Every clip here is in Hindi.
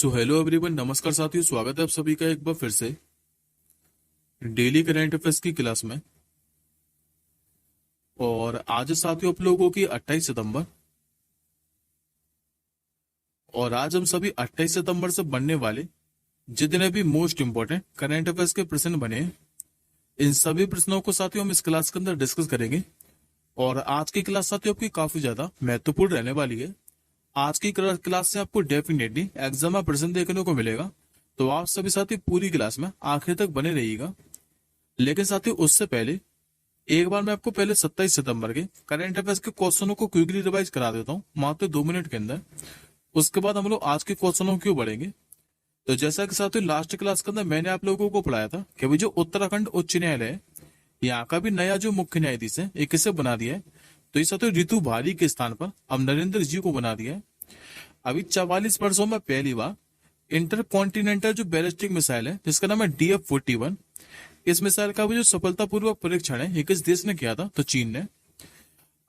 सो हेलो एवरीवन, नमस्कार साथियों। स्वागत है आप सभी का एक बार फिर से डेली करंट अफेयर्स की क्लास में। और आज साथियों आप लोगों की 28 सितंबर, और आज हम सभी 28 सितंबर से बनने वाले जितने भी मोस्ट इंपोर्टेंट करंट अफेयर्स के प्रश्न बने हैं, इन सभी प्रश्नों को साथियों हम इस क्लास के अंदर डिस्कस करेंगे। और आज की क्लास साथियों आपकी काफी ज्यादा महत्वपूर्ण रहने वाली है। आज की क्लास से आपको डेफिनेटली एग्जाम में प्रश्न देखने को मिलेगा, तो आप सभी साथी पूरी क्लास में आखिर तक बने रहिएगा। लेकिन साथियों उससे पहले एक बार मैं आपको पहले 27 सितंबर के करंट अफेयर्स के क्वेश्चनों को क्विकली रिवाइज करा देता हूँ मात्र 2 मिनट के अंदर। उसके बाद हम लोग आज के क्वेश्चनों की ओर बढ़ेंगे। तो जैसा कि साथियों लास्ट क्लास के अंदर मैंने आप लोगों को पढ़ाया था कि भाई जो उत्तराखंड उच्च न्यायालय है, यहाँ का भी नया जो मुख्य न्यायाधीश है ये किसे बना दिया है, तो ये साथियों रितु भारी के स्थान पर अब नरेंद्र जी को बना दिया है। अभी 44 वर्षों में पहली बार इंटर कॉन्टिनेंटल जो बैलिस्टिक मिसाइल है जिसका नाम है DF-41, इस मिसाइल का भी जो सफलतापूर्वक परीक्षण है ये किस देश ने किया था, तो चीन ने।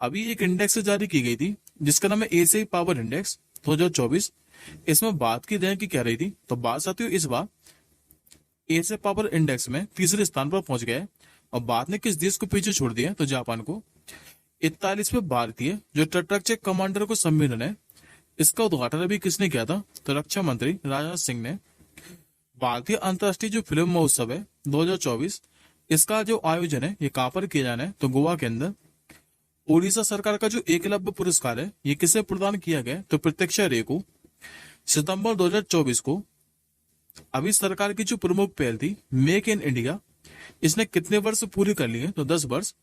अभी एक इंडेक्स जारी की गई थी जिसका नाम है एशियाई पावर इंडेक्स 2024। इसमें बात की रैंक की कह रही थी, तो बात साथियों इस बार एशियाई पावर इंडेक्स में तीसरे स्थान पर पहुंच गया है। और बात ने किस देश को पीछे छोड़ दिया, तो जापान को। 41वें भारतीय जो तटरक्षक कमांडर को सम्मेलन है, इसका उद्घाटन अभी किसने किया था, तो रक्षा मंत्री राजनाथ सिंह ने। भारतीय अंतर्राष्ट्रीय जो फिल्म महोत्सव है 2024, इसका जो आयोजन है ये कहां पर किया जाना है, तो गोवा के अंदर। उड़ीसा सरकार का जो एकलव्य पुरस्कार है ये किसे प्रदान किया गया, तो प्रत्यक्षा रे को। सितंबर 2024 को अभी सरकार की जो प्रमुख पहल थी मेक इन इंडिया, इसने कितने वर्ष पूरी कर लिए, तो 10 वर्ष।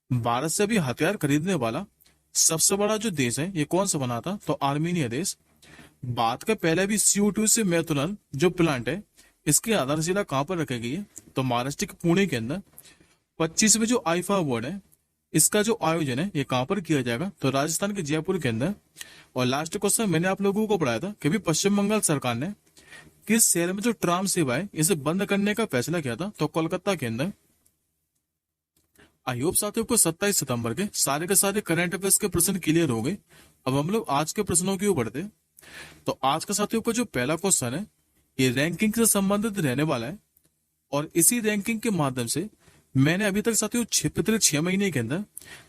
भारत से अभी हथियार खरीदने वाला सबसे बड़ा जो देश है ये कौन सा बना था, तो आर्मीनिया देश। बात का पहले भी CO2 से मेथनॉल जो प्लांट है इसकी आधारशिला कहां पर रखी गई है, तो महाराष्ट्र के पुणे के अंदर। 25वें जो आईफा अवार्ड है इसका जो आयोजन है ये कहां पर किया जाएगा, तो राजस्थान के जयपुर के अंदर। और लास्ट क्वेश्चन मैंने आप लोगों को पढ़ाया था कि भी पश्चिम बंगाल सरकार ने किस शहर में जो ट्राम सेवा है इसे बंद करने का फैसला किया था, तो कोलकाता के अंदर। आई होप साथियों को 27 सितंबर के सारे करंट अफेयर्स के प्रश्न क्लियर हो गए। अब हम लोग आज के प्रश्नों की ओर बढ़ते हैं। तो आज का साथियों का जो पहला क्वेश्चन है ये रैंकिंग से संबंधित रहने वाला है। और इसी रैंकिंग के माध्यम से मैंने अभी तक साथियों पिछले 6 महीने के अंदर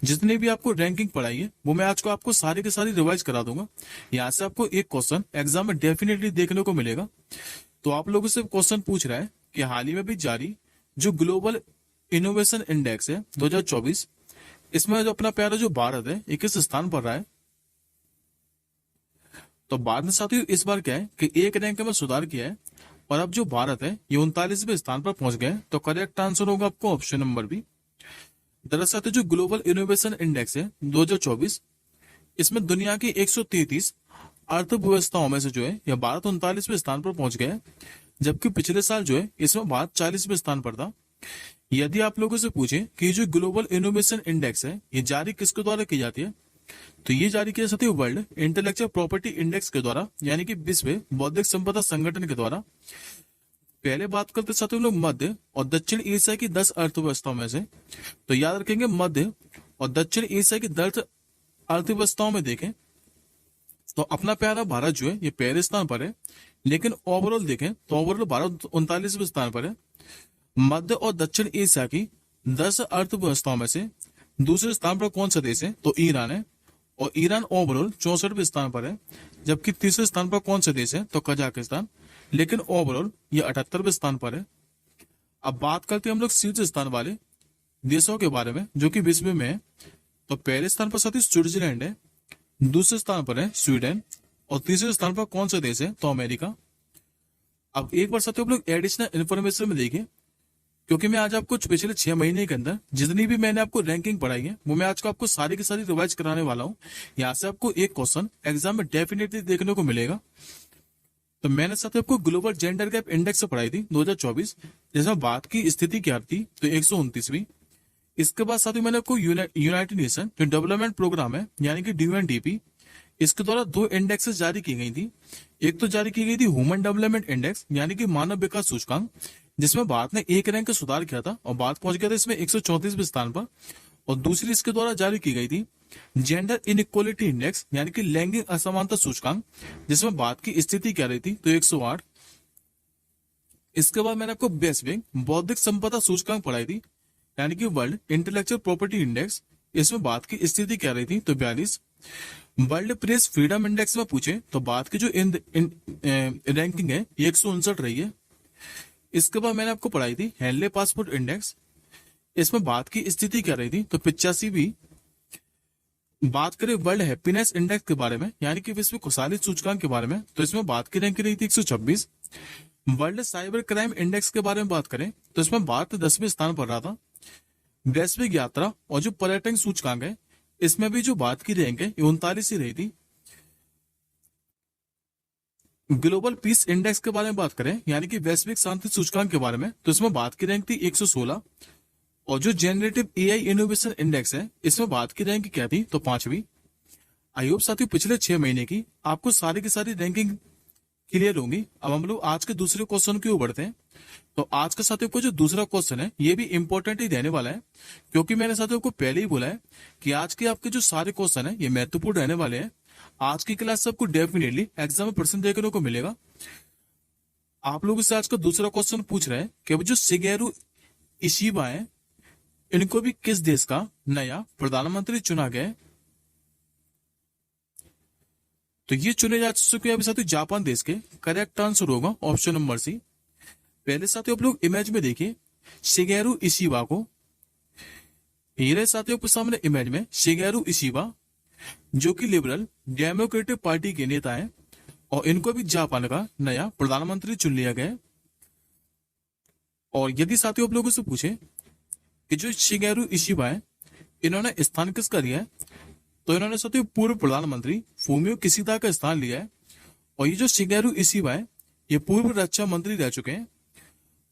जितने भी आपको रैंकिंग पढ़ाई है वो मैं आज को आपको सारी के सारी रिवाइज करा दूंगा। यहाँ से आपको एक क्वेश्चन एग्जाम में डेफिनेटली देखने को मिलेगा। तो आप लोगों से क्वेश्चन पूछ रहा है कि हाल ही में भी जारी जो ग्लोबल इनोवेशन इंडेक्स है 2024, इसमें जो अपना प्यारा जो भारत है ये किस स्थान पर रहा है। तो भारत ने साथियों इस बार क्या है कि एक रैंक में सुधार किया है, और अब जो भारत है ये 39वें स्थान पर पहुंच गया है। तो करेक्ट आंसर होगा आपको ऑप्शन नंबर बी। दरअसल जो ग्लोबल इनोवेशन इंडेक्स है 2024, इसमें दुनिया की 133 अर्थव्यवस्थाओं में से जो है यह भारत 39वें स्थान पर पहुंच गया है, जबकि पिछले साल जो है इसमें भारत 40वें स्थान पर था। यदि आप लोगों से पूछे कि जो ग्लोबल इनोवेशन इंडेक्स है ये जारी किसके द्वारा की जाती है, तो ये जारी किया जाती है वर्ल्ड इंटेलेक्चुअल प्रॉपर्टी इंडेक्स के द्वारा, यानी कि विश्व बौद्धिक संपदा संगठन के द्वारा। पहले बात करते साथियों लोग मध्य और दक्षिण एशिया की 10 अर्थव्यवस्थाओं में से। तो याद रखेंगे मध्य और दक्षिण एशिया की 10 अर्थव्यवस्थाओं में देखें तो अपना प्यारा भारत जो है ये पहले स्थान पर है। लेकिन ओवरऑल देखें तो ओवरऑल भारत 39वें स्थान पर है। मध्य और दक्षिण एशिया की 10 अर्थव्यवस्थाओं में से दूसरे स्थान पर कौन सा देश है, तो ईरान है। और ईरान ओवरऑल 64वें स्थान पर है। जबकि तीसरे स्थान पर कौन सा देश है, तो कजाकिस्तान। लेकिन ओवरऑल ये 78वें स्थान पर है। अब बात करते हैं हम लोग शीर्ष स्थान वाले देशों के बारे में जो कि विश्व में है। तो पहले स्थान पर साथी स्विट्जरलैंड है, दूसरे स्थान पर है स्वीडन, और तीसरे स्थान पर कौन सा देश है, तो अमेरिका। अब एक बार साथियों हम लोग एडिशनल इन्फॉर्मेशन में देखिए, क्योंकि मैं आज आपको पिछले 6 महीने के अंदर जितनी भी मैंने आपको रैंकिंग पढ़ाई है वो मैं आज को आपको सारी की सारी रिवाइज कराने वाला हूँ। यहाँ से आपको एक क्वेश्चन एग्जाम में डेफिनेटली देखने को मिलेगा। तो मैंने साथ आपको ग्लोबल जेंडर गैप इंडेक्स से पढ़ाई थी 2024, जिसमें बात की स्थिति क्या थी, तो 129वीं। इसके बाद साथ ही मैंने आपको यूनाइटेड नेशन जो डेवलपमेंट प्रोग्राम है यानी कि UNDP, इसके द्वारा 2 इंडेक्सेस जारी की गई थी। एक तो जारी की गई थी ह्यूमन डेवलपमेंट इंडेक्स यानी कि मानव विकास सूचकांक, जिसमें भारत ने एक रैंक का सुधार किया था और भारत पहुंच गया था इसमें 134वें स्थान पर। और दूसरी इसके द्वारा जारी की गई थी जेंडर इनइक्वालिटी इंडेक्स यानी कि लैंगिक असमानता सूचकांक, जिसमें बात की स्थिति क्या रही थी, तो 108। इसके बाद मैंने आपको वैश्विक बौद्धिक संपदा सूचकांक पढ़ाई थी, यानी कि वर्ल्ड इंटेलेक्चुअल प्रॉपर्टी इंडेक्स। इसमें बात की स्थिति क्या रही थी, तो 42। वर्ल्ड प्रेस फ्रीडम इंडेक्स में पूछे तो बात की जो रैंकिंग है ये 159 रही है। इसके बाद मैंने आपको पढ़ाई थी हेनले पासपोर्ट इंडेक्स। इसमें बात की स्थिति क्या रही थी, तो 85। बात करें वर्ल्ड हैप्पीनेस इंडेक्स के बारे में, यानी कि विश्व खुशहाली सूचकांक के बारे में, तो इसमें बात की रैंक रही थी 126। वर्ल्ड साइबर क्राइम इंडेक्स के बारे में बात करें तो इसमें भारत 10वें स्थान पर रहा था। वैश्विक यात्रा और जो पर्यटन सूचकांक है इसमें भी जो बात की रैंक है 39 ही रही थी। ग्लोबल पीस इंडेक्स के बारे में बात करें, यानी कि वैश्विक शांति सूचकांक के बारे में, तो इसमें बात की रैंक थी 116। और जो जेनरेटिव एआई इनोवेशन इंडेक्स है इसमें बात की रैंक क्या थी, तो 5वीं। आई होप साथियों पिछले 6 महीने की आपको सारी की सारी रैंकिंग क्लियर होंगी। अब हम लोग आज के दूसरे क्वेश्चन की ओर बढ़ते हैं। तो आज के साथियों को जो दूसरा क्वेश्चन है ये भी इंपॉर्टेंट ही रहने वाला है, क्योंकि मैंने साथियों को पहले ही बोला है कि आज के आपके जो सारे क्वेश्चन है ये महत्वपूर्ण रहने वाले हैं। आज की क्लास सबको डेफिनेटली एग्जाम में प्रश्न देखने को मिलेगा। आप लोग से आज का दूसरा क्वेश्चन पूछ रहे हैं कि जो शिगेरू इशिबा है इनको भी किस देश का नया प्रधानमंत्री चुना गया है, तो ये चुने जा चुके हैं साथियों जापान देश के। करेक्ट आंसर होगा ऑप्शन नंबर सी। पहले साथियों आप लोग इमेज में देखिए शिगेरू इशिबा को। ये रहे साथियों के सामने इमेज में शिगेरू इशिबा, जो कि लिबरल डेमोक्रेटिक पार्टी के नेता हैं, और इनको भी जापान का नया प्रधानमंत्री चुन लिया गया है। और यदि साथियों आप लोगों से पूछे कि जो शिगेरू इशिबा है इन्होंने स्थान किसका लिया है, तो इन्होंने साथियों पूर्व प्रधानमंत्री फूमियो किशिदा का स्थान लिया है। और ये जो शिगेरू इशिबा है ये पूर्व रक्षा मंत्री रह चुके हैं।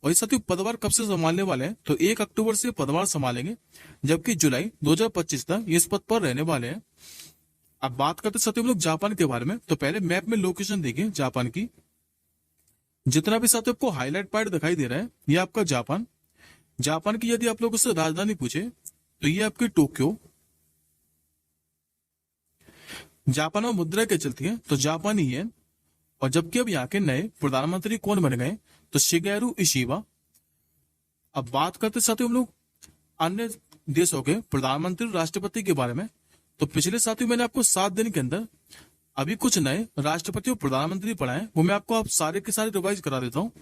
और ये साथियों पदभार कब से संभालने वाले हैं, तो 1 अक्टूबर से पदभार संभालेंगे, जबकि जुलाई 2025 तक ये इस पद पर रहने वाले हैं। अब बात करते साथियों हम लोग जापान के बारे में। तो पहले मैप में लोकेशन देखिए जापान की। जितना भी साथियों आपको हाईलाइट पॉइंट दिखाई दे रहा है ये आपका जापान। जापान की यदि आप लोगों से राजधानी पूछे तो ये आपकी टोक्यो। जापान में मुद्रा क्या चलती है, तो जापानी येन। और जबकि अब यहाँ के नए प्रधानमंत्री कौन बन गए, तो शिगेरू इशिबा। अब बात करते साथियों हम लोग अन्य देशों के प्रधानमंत्री राष्ट्रपति के बारे में। तो पिछले साथियों मैंने आपको 7 दिन के अंदर अभी कुछ नए राष्ट्रपति और प्रधानमंत्री पढ़ाए, वो मैं आपको आप सारे के सारे रिवाइज करा देता हूँ।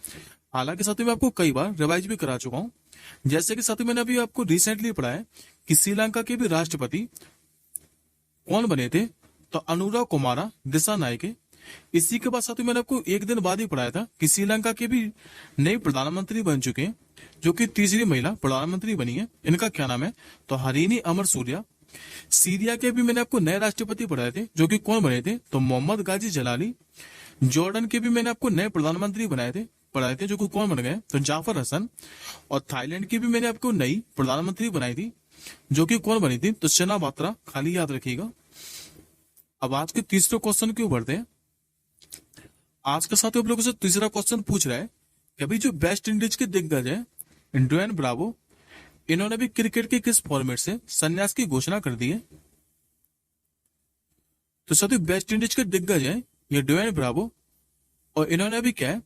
हालांकि साथियों मैं आपको कई बार रिवाइज भी करा चुका हूँ। जैसे कि साथियों मैंने अभी आपको रिसेंटली पढ़ाया कि श्रीलंका के भी राष्ट्रपति कौन बने थे, तो अनुरा कुमारा दिसानायके। इसी के बाद साथियों मैंने आपको एक दिन बाद ही पढ़ाया था कि श्रीलंका के भी नए प्रधानमंत्री बन चुके हैं, जो कि तीसरी महिला प्रधानमंत्री बनी है। इनका क्या नाम है, तो हरीनी अमर सूर्या। सीरिया के भी मैंने आपको नए राष्ट्रपति पढ़ाए थे, जो कि कौन बने थे, तो मोहम्मद गाजी जलाली। जॉर्डन के भी मैंने आपको नए प्रधानमंत्री पढ़ाए थे, जो कि कौन बन गए, तो जाफर हसन। और थाईलैंड की भी मैंने आपको नई प्रधानमंत्री बनाई थी, जो कि कौन बनी थी, तो शना बात्रा। खाली याद रखिएगा। अब आज के तीसरे क्वेश्चन क्यों बढ़ते हैं। आज के साथ आप लोगों से तीसरा क्वेश्चन पूछ रहा है कि अभी जो वेस्ट इंडीज के दिग्गज है ड्वेन ब्रावो, इन्होंने भी क्रिकेट के किस फॉर्मेट से संन्यास की घोषणा कर दी है। तो साथियों वेस्ट इंडीज के दिग्गज है ये ड्वेन ब्रावो, और इन्होंने भी क्या है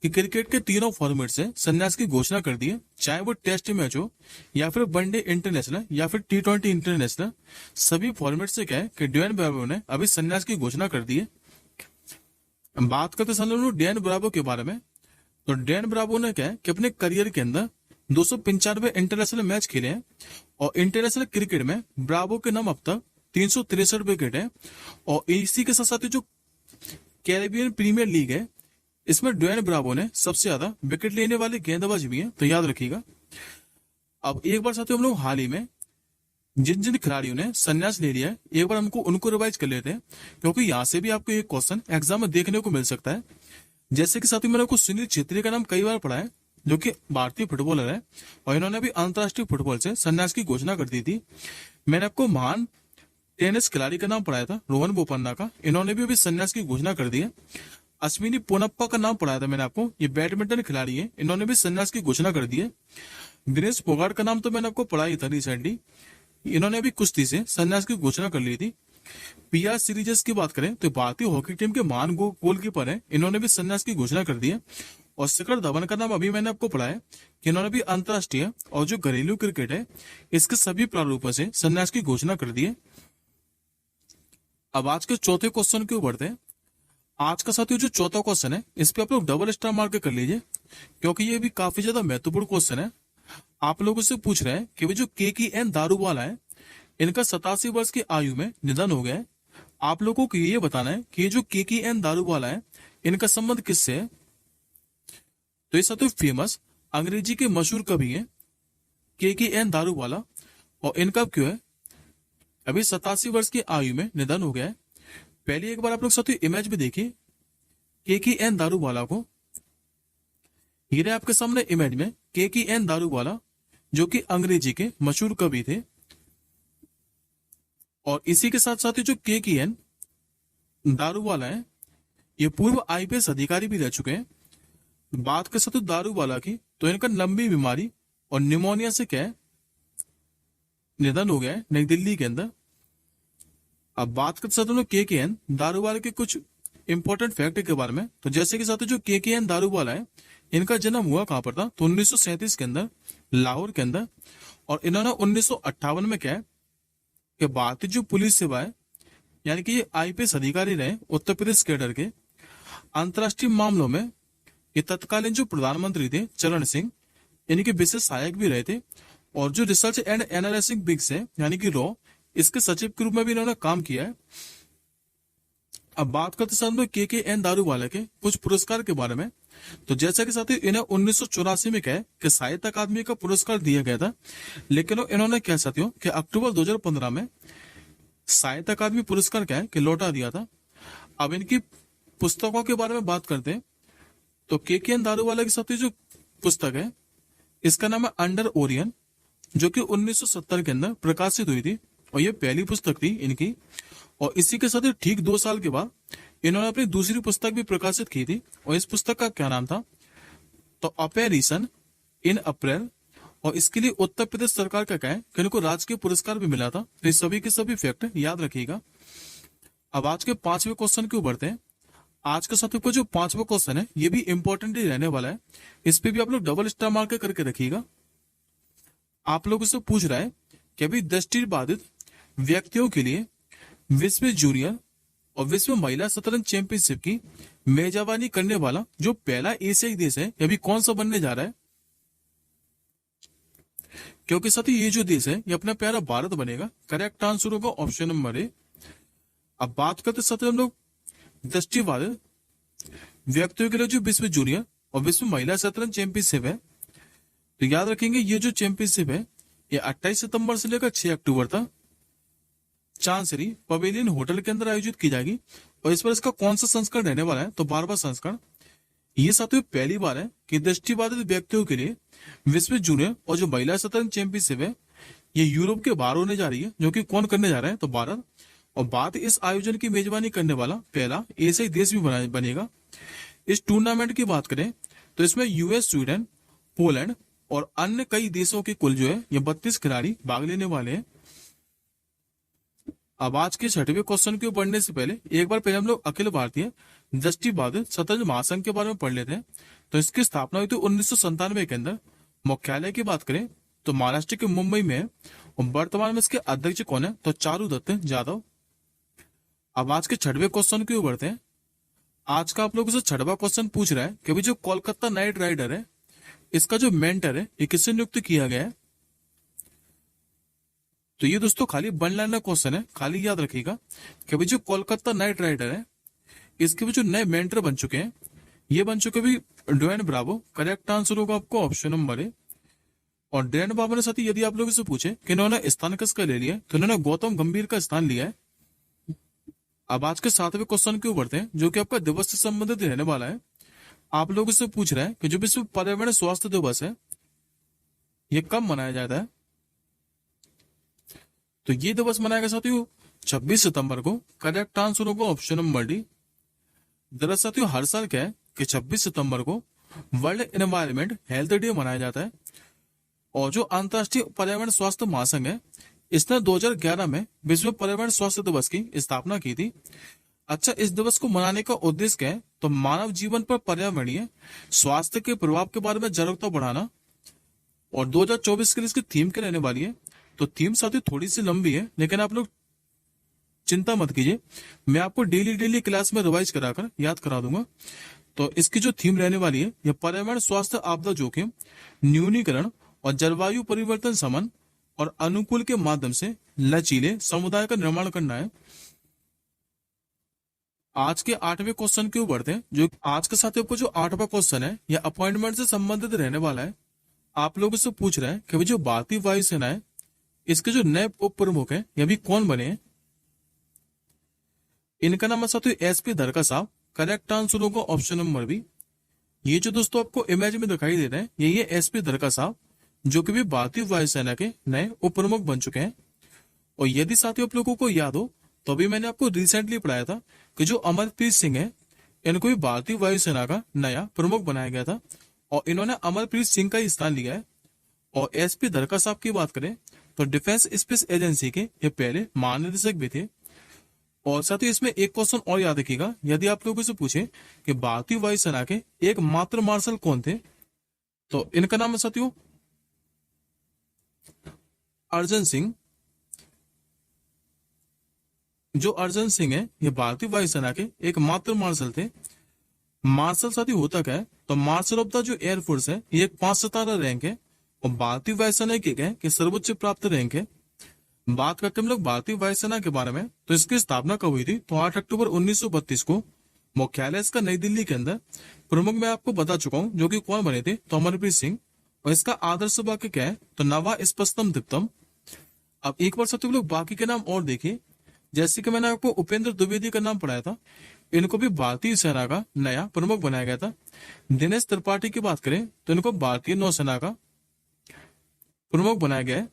कि क्रिकेट के तीनों फॉर्मेट से संन्यास की घोषणा कर दी है, चाहे वो टेस्ट मैच हो या फिर वनडे इंटरनेशनल या फिर T20 इंटरनेशनल। सभी फॉर्मेट से क्या है कि ड्वेन ब्रावो ने अभी संन्यास की घोषणा कर दी है। बात करते समय डैन ब्रावो के बारे में। तो डैन ब्रावो ने क्या है कि अपने करियर के अंदर 295 इंटरनेशनल मैच खेले हैं, और इंटरनेशनल क्रिकेट में ब्रावो के नाम अब तक 363 विकेट है। और इसी के साथ साथ जो कैरेबियन प्रीमियर लीग है इसमें ड्वेन ब्रावो ने सबसे ज्यादा विकेट लेने वाले गेंदबाज भी हैं, तो याद रखिएगा। अब एक बार साथियों हम लोग हाल ही में जिन जिन खिलाड़ियों ने संन्यास ले लिया है एक बार हमको उनको रिवाइज कर लेते हैं, क्योंकि यहाँ से भी आपको एक क्वेश्चन एग्जाम में देखने को मिल सकता है। जैसे कि साथियों मैंने आपको सुनील छेत्री का नाम कई बार पढ़ा है, जो कि भारतीय फुटबॉलर है, और इन्होंने भी अंतरराष्ट्रीय फुटबॉल से संन्यास की घोषणा कर दी थी। मैंने आपको महान टेनिस खिलाड़ी का नाम पढ़ाया था रोहन बोपन्ना का, इन्होंने भी अभी संन्यास की घोषणा कर दी है। अश्विनी पोनप्पा का नाम पढ़ाया था मैंने आपको, ये बैडमिंटन खिलाड़ी है, इन्होंने भी संन्यास की घोषणा कर दी है। दिनेश फोगाट का नाम तो मैंने आपको पढ़ा ही था रिसेंटली, इन्होंने अभी कुश्ती से संन्यास की घोषणा कर ली थी। पीआर सीरीज की बात करें तो भारतीय हॉकी टीम के महान गोलकीपर हैं, इन्होंने भी संन्यास की घोषणा कर दी है। और शिखर धवन का नाम अभी मैंने आपको पढ़ा है कि इन्होंने भी अंतर्राष्ट्रीय और जो घरेलू क्रिकेट है इसके सभी प्रारूपों से संन्यास की घोषणा कर दी है। अब आज के चौथे क्वेश्चन के ऊपर बढ़ते हैं। आज का साथियों जो चौथा क्वेश्चन है इस पे आप लोग डबल स्टार मार्क कर लीजिए, क्योंकि ये भी काफी ज्यादा महत्वपूर्ण क्वेश्चन है। आप लोगों से पूछ रहे हैं कि वो जो KKN दारूवाला है इनका 87 वर्ष की आयु में निधन हो गया है। आप लोगों को ये बताना है कि ये जो KKN दारूवाला है इनका संबंध किससे है। तो ये साथियों फेमस अंग्रेजी के मशहूर कवि है KKN दारूवाला, और इनका क्यों है अभी 87 वर्ष की आयु में निधन हो गया है। पहले एक बार आप लोग साथियों इमेज में देखिए KKN दारूवाला को। ये रहे आपके सामने इमेज में KKN दारूवाला, जो कि अंग्रेजी के मशहूर कवि थे। और इसी के साथ साथ जो KKN दारूवाला है ये पूर्व IPS अधिकारी भी रह चुके हैं। बात कर सकते दारूवाला की तो इनका लंबी बीमारी और निमोनिया से क्या है निधन हो गया है नई दिल्ली के अंदर। अब बात कर सकते KKN दारूवाला के कुछ इंपॉर्टेंट फैक्ट के बारे में। तो जैसे कि साथियों जो KKN दारूवाला है इनका जन्म हुआ कहां पर था, तो 1937 के अंदर लाहौर के अंदर। और इन्होंने 1958 में क्या है कि भारतीय जो पुलिस सेवा है यानी कि ये IPS अधिकारी रहे उत्तर प्रदेश कैडर के। अंतरराष्ट्रीय मामलों में ये तत्कालीन जो प्रधानमंत्री थे चरण सिंह इनके विशेष सहायक भी रहे थे। और जो रिसर्च एंड एनालिसिस बिग्स है यानी कि रॉ इसके सचिव के रूप में भी इन्होंने काम किया है। अब बात करते हैं KKN दारूवाला के कुछ पुरस्कार के बारे में। तो जैसा कि साथियों इन्हें 1984 में क्या है कि साहित्य अकादमी का पुरस्कार दिया गया था, लेकिन इन्होंने क्या साथियों कि अक्टूबर 2015 में साहित्य अकादमी पुरस्कार क्या है कि लौटा दिया था। अब इनकी पुस्तकों के बारे में बात करते हैं तो KKN दारूवाला की साथियों जो पुस्तक है इसका नाम है अंडर ओरियन, जो कि 1970 के अंदर प्रकाशित हुई थी और ये पहली पुस्तक थी इनकी। और इसी के साथ ही ठीक 2 साल के बाद इन्होंने अपनी दूसरी पुस्तक भी प्रकाशित की थी और इस पुस्तक का क्या नाम था, तो अपेरिशन इन अप्रैल। और इसके लिए उत्तर प्रदेश सरकार का क्या है कि इनको राजकीय पुरस्कार भी मिला था। तो इस सभी के सभी फैक्ट याद रखिएगा। अब आज के 5वें क्वेश्चन के ऊपर बढ़ते हैं। आज का साथियों को जो 5वां क्वेश्चन है ये भी इंपॉर्टेंट ही रहने वाला है, इस पे भी आप लोग डबल स्टार मार्क करके रखिएगा। आप लोग उससे पूछ रहा है कि अभी दृष्टिबाधित व्यक्तियों के लिए विश्व जूनियर और विश्व महिला शतरंज चैंपियनशिप की मेजबानी करने वाला जो पहला एशियाई देश है ये अभी कौन सा बनने जा रहा है। क्योंकि साथ ही ये जो देश है ये अपना प्यारा भारत बनेगा। करेक्ट आंसर होगा ऑप्शन नंबर ए। अब बात करते साथ हम लोग दृष्टिबाधित व्यक्तियों के लिए जो विश्व जूनियर और विश्व महिला शतरंज चैंपियनशिप है, तो याद रखेंगे ये जो चैंपियनशिप है ये 28 सितंबर से लेकर 6 अक्टूबर तक चांसरी पवेलियन होटल के अंदर आयोजित की जाएगी। और इस पर इसका कौन सा संस्करण रहने वाला है, तो 12वां संस्करण। ये साथियों पहली बार है कि दृष्टिबाधित व्यक्तियों के लिए विश्व जूनियर और जो महिला शतरंज चैंपियनशिप है ये यूरोप के बाहर होने जा रही है, जो कि कौन करने जा रहा है, तो भारत। और भारत इस आयोजन की मेजबानी करने वाला पहला एशियाई देश भी बनेगा। इस टूर्नामेंट की बात करें तो इसमें US, स्वीडन, पोलैंड और अन्य कई देशों के कुल जो है ये 32 खिलाड़ी भाग लेने वाले हैं। अब आज के 6वें क्वेश्चन के बढ़ने से पहले एक बार पहले हम लोग अखिल भारतीय दृष्टिबाधित शतरंज महासंघ के बारे में पढ़ लेते हैं। तो इसकी स्थापना हुई थी 1997 के अंदर। मुख्यालय की बात करें तो महाराष्ट्र के मुंबई में है और वर्तमान में इसके अध्यक्ष कौन है, तो चारुदत्त जाधव। अब आज के 6वें क्वेश्चन की ओर बढ़ते हैं। आज का आप लोगों से 6वां क्वेश्चन पूछ रहा है कि भाई जो कोलकाता नाइट राइडर है इसका जो मेंटर है ये किससे नियुक्त किया गया है। तो ये दोस्तों खाली वन लाइनर क्वेश्चन है, खाली याद रखिएगा कि भाई जो कोलकाता नाइट राइडर है इसके भी जो नए मेंटर बन चुके हैं ये बन चुके भी ड्वेन ब्रावो। करेक्ट आंसर होगा आपको ऑप्शन नंबर ए। और ड्वेन ब्रावो ने साथ ही यदि आप लोगों से पूछे कि इन्होंने स्थान किसका ले लिया तो इन्होंने गौतम गंभीर का स्थान लिया है। अब आज के 7वें क्वेश्चन के ऊपर बढ़ते हैं जो कि आपका दिवस से संबंधित रहने वाला है। आप लोगों से पूछ रहे हैं कि जो विश्व पर्यावरण स्वास्थ्य दिवस है ये कब मनाया जाता है। तो ये दिवस मनाएगा साथियों 26 सितंबर को। करेक्ट आंसर होगा ऑप्शन नंबर डी। दरअसल साथियों हर साल क्या है कि 26 सितंबर को वर्ल्ड एनवायरमेंट हेल्थ डे मनाया जाता है। और जो अंतर्राष्ट्रीय पर्यावरण स्वास्थ्य महासंघ है इसने 2011 में विश्व पर्यावरण स्वास्थ्य दिवस की स्थापना की थी। अच्छा, इस दिवस को मनाने का उद्देश्य क्या है? तो मानव जीवन पर पर्यावरणीय स्वास्थ्य के प्रभाव के बारे में जागरूकता बढ़ाना। और 2024 के लिए इसकी थीम क्या रहने वाली है? तो थीम साथी थोड़ी सी लंबी है, लेकिन आप लोग चिंता मत कीजिए, मैं आपको डेली डेली क्लास में रिवाइज कराकर याद करा दूंगा। तो इसकी जो थीम रहने वाली है, यह पर्यावरण स्वास्थ्य आपदा जोखिम न्यूनीकरण और जलवायु परिवर्तन समन और अनुकूल के माध्यम से लचीले समुदाय का निर्माण करना है। आज के 8वें क्वेश्चन के ऊपर बढ़ते हैं। जो आज के साथियों को जो 8वां क्वेश्चन है, यह अपॉइंटमेंट से संबंधित रहने वाला है। आप लोगों से पूछ रहे हैं कि जो भारतीय वायुसेना है, इसके जो नए उप प्रमुख है, ये भी कौन बने हैं? इनका नाम है साथियों एसपी धरका साहब। करेक्ट आंसर होगा ऑप्शन नंबर बी। ये जो दोस्तों आपको इमेज में दिखाई दे रहे हैं, ये एसपी धरका साहब, जो कि भी भारतीय वायुसेना के नए उप प्रमुख बन चुके हैं। और यदि साथियों आप लोगों को याद हो, तो अभी मैंने आपको रिसेंटली पढ़ाया था कि जो अमरप्रीत सिंह है, इनको भी भारतीय वायुसेना का नया प्रमुख बनाया गया था और इन्होंने अमरप्रीत सिंह का ही स्थान लिया है। और एसपी धरका साहब की बात करें तो डिफेंस स्पेस एजेंसी के ये पहले महानिदेशक भी थे। और साथ ही इसमें एक क्वेश्चन और याद रखिएगा, यदि आप लोगों से पूछे कि भारतीय वायुसेना के एक मात्र मार्शल कौन थे, तो इनका नाम है साथियों अर्जन सिंह। जो अर्जन सिंह है, ये भारतीय वायुसेना के एक मात्र मार्शल थे। मार्शल साथी होता क्या है? तो मार्शल ऑफ द जो एयरफोर्स है, ये एक 5 सितारा रैंक है और भारतीय वायुसेना के क्या है कि सर्वोच्च प्राप्त रैंक है। बात करते हम लोग भारतीय वायुसेना के बारे में, तो इसकी स्थापना कब हुई थी? तो 8 अक्टूबर 1932 को। मुख्यालय इसका नई दिल्ली के अंदर। प्रमुख मैं आपको बता चुका हूँ, जो कि कौन बने थे? तो अमरप्रीत सिंह। और इसका आदर्श वाक्य क्या है? तो नवा स्पष्टम दीप्तम। अब एक बार साथियों लोग बाकी के नाम और देखिए। जैसे कि मैंने आपको उपेंद्र द्विवेदी का नाम पढ़ाया था, इनको भी भारतीय सेना का नया प्रमुख बनाया गया था। दिनेश त्रिपाठी की बात करें तो इनको भारतीय नौसेना का प्रमुख बनाया गया है।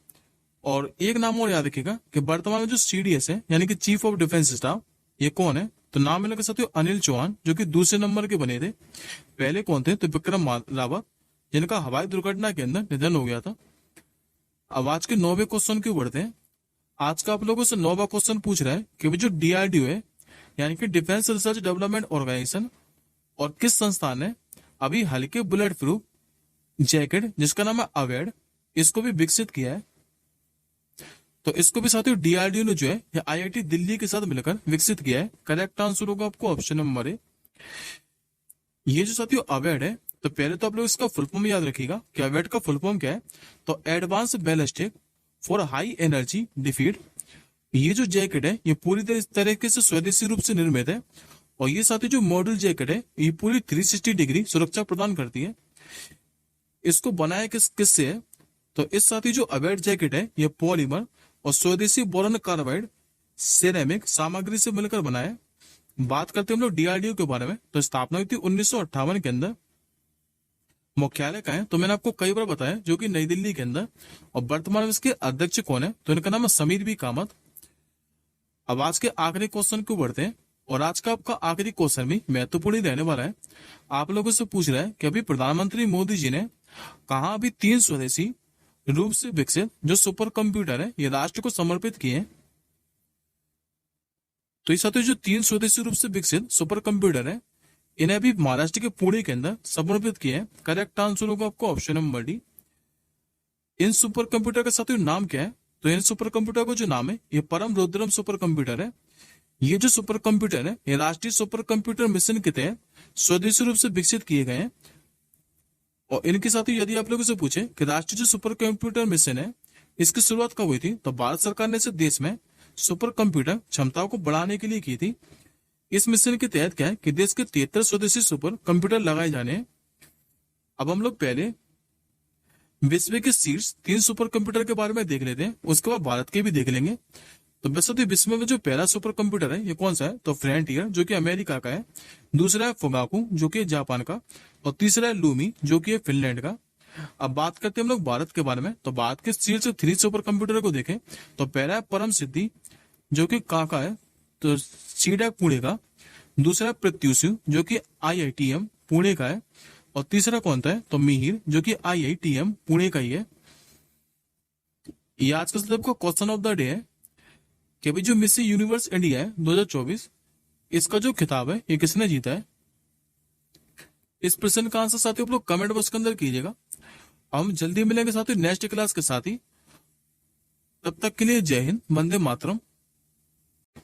और एक नाम और याद रखिएगा कि वर्तमान में जो सीडीएस है, यानी कि चीफ ऑफ डिफेंस स्टाफ, ये कौन है? तो नाम इनके साथियों अनिल चौहान, जो कि दूसरे नंबर के बने थे। पहले कौन थे? तो विक्रम रावत, जिनका हवाई दुर्घटना के अंदर निधन हो गया था। अब आज के 9वें क्वेश्चन क्यों बढ़ते हैं। आज का आप लोगों से 9वां क्वेश्चन पूछ रहा है कि जो डीआरडीओ है, यानी कि डिफेंस रिसर्च डेवलपमेंट ऑर्गेनाइजेशन, और किस संस्थान ने अभी हल्के बुलेट प्रूफ जैकेट, जिसका नाम है अवेड, इसको भी विकसित किया है। तो इसको भी साथियों डीआरडीओ ने जो है ये आईआईटी दिल्ली के साथ मिलकर विकसित किया है। करेक्ट आंसर होगा आपको ऑप्शन नंबर ए। ये जो साथियों अवेड है, तो पहले तो आप लोग इसका फुल फॉर्म याद रखिएगा कि अवेड का फुल फॉर्म क्या है। तो advance ballistic for high energy defeat. ये जो जैकेट है, ये पूरी तरीके से स्वदेशी रूप से निर्मित है। और ये साथी जो मॉडल जैकेट है, ये पूरी 360 डिग्री सुरक्षा प्रदान करती है। इसको बनाया किससे है? तो इस साथी जो अवेड जैकेट है, ये पॉलीमर और स्वदेशी बोरन कार्बाइड सिरेमिक सामग्री से मिलकर बना है। बात करते हैं हम लोग डीआरडीओ के बारे में, तो स्थापना हुई थी 1958 के अंदर। मुख्यालय का है तो मैंने आपको कई बार बताया, जो कि नई दिल्ली के अंदर। और वर्तमान में इसके अध्यक्ष कौन है? तो इनका नाम है समीर बी कामत। अब आज के आखिरी क्वेश्चन को बढ़ते हैं, और आज का आपका आखिरी क्वेश्चन भी महत्वपूर्ण ही रहने वाला है। आप लोगों से पूछ रहा है कि अभी प्रधानमंत्री मोदी जी ने कहा अभी 3 स्वदेशी रूप से विकसित जो सुपर कंप्यूटर है, ये राष्ट्र को समर्पित किए हैं। तो इस साथ जो 3 स्वदेशी रूप से विकसित सुपर कंप्यूटर है, इन्हें अभी महाराष्ट्र के पुणे के अंदर समर्पित किए हैं। करेक्ट आंसर होगा आपको ऑप्शन नंबर डी। इन सुपर कंप्यूटर का साथियों नाम क्या है? तो इन सुपर कंप्यूटर का जो नाम है, ये परम रुद्रम सुपर कंप्यूटर है। ये जो सुपर कंप्यूटर है, ये राष्ट्रीय सुपर कंप्यूटर मिशन के तहत स्वदेशी रूप से विकसित किए गए हैं। और इनके साथ ही यदि आप लोगों से पूछे कि राष्ट्रीय जो सुपर कंप्यूटर मिशन है, इसकी शुरुआत कब हुई थी? तो भारत सरकार ने इसे देश में सुपर कंप्यूटर क्षमताओं को बढ़ाने के लिए की थी। इस मिशन के तहत क्या है कि देश के 73 स्वदेशी सुपर कंप्यूटर लगाए जाने हैं। अब हम लोग पहले विश्व के शीर्ष 3 सुपर कंप्यूटर के बारे में देख लेते हैं, उसके बाद भारत के भी देख लेंगे। तो वैसे विश्व में जो पहला सुपर कंप्यूटर है, ये कौन सा है? तो फ्रंटियर, जो कि अमेरिका का है। दूसरा है फुगाकू, जो कि जापान का। और तीसरा है लूमी, जो कि फिनलैंड का। अब बात करते हैं हम लोग भारत के बारे में। तो भारत के शीर्ष 3 सुपर कंप्यूटर को देखें तो पहला है परम सिद्धि, जो कि काका है, तो सीडैक पुणे का। दूसरा प्रत्युषु, जो कि आईआईटीएम पुणे का है। और तीसरा कौन सा है? तो मिहिर, जो कि आईआईटीएम पुणे का ही है। ये आज के मतलब का क्वेश्चन ऑफ द डे है कि भाई जो मिस यूनिवर्स इंडिया है 2024, इसका जो खिताब है ये किसने जीता है। इस प्रश्न का आंसर साथियों आप लोग कमेंट बॉक्स के अंदर कीजिएगा। हम जल्दी मिलेंगे साथियों नेक्स्ट क्लास के साथ ही। तब तक के लिए जय हिंद, वंदे मातरम।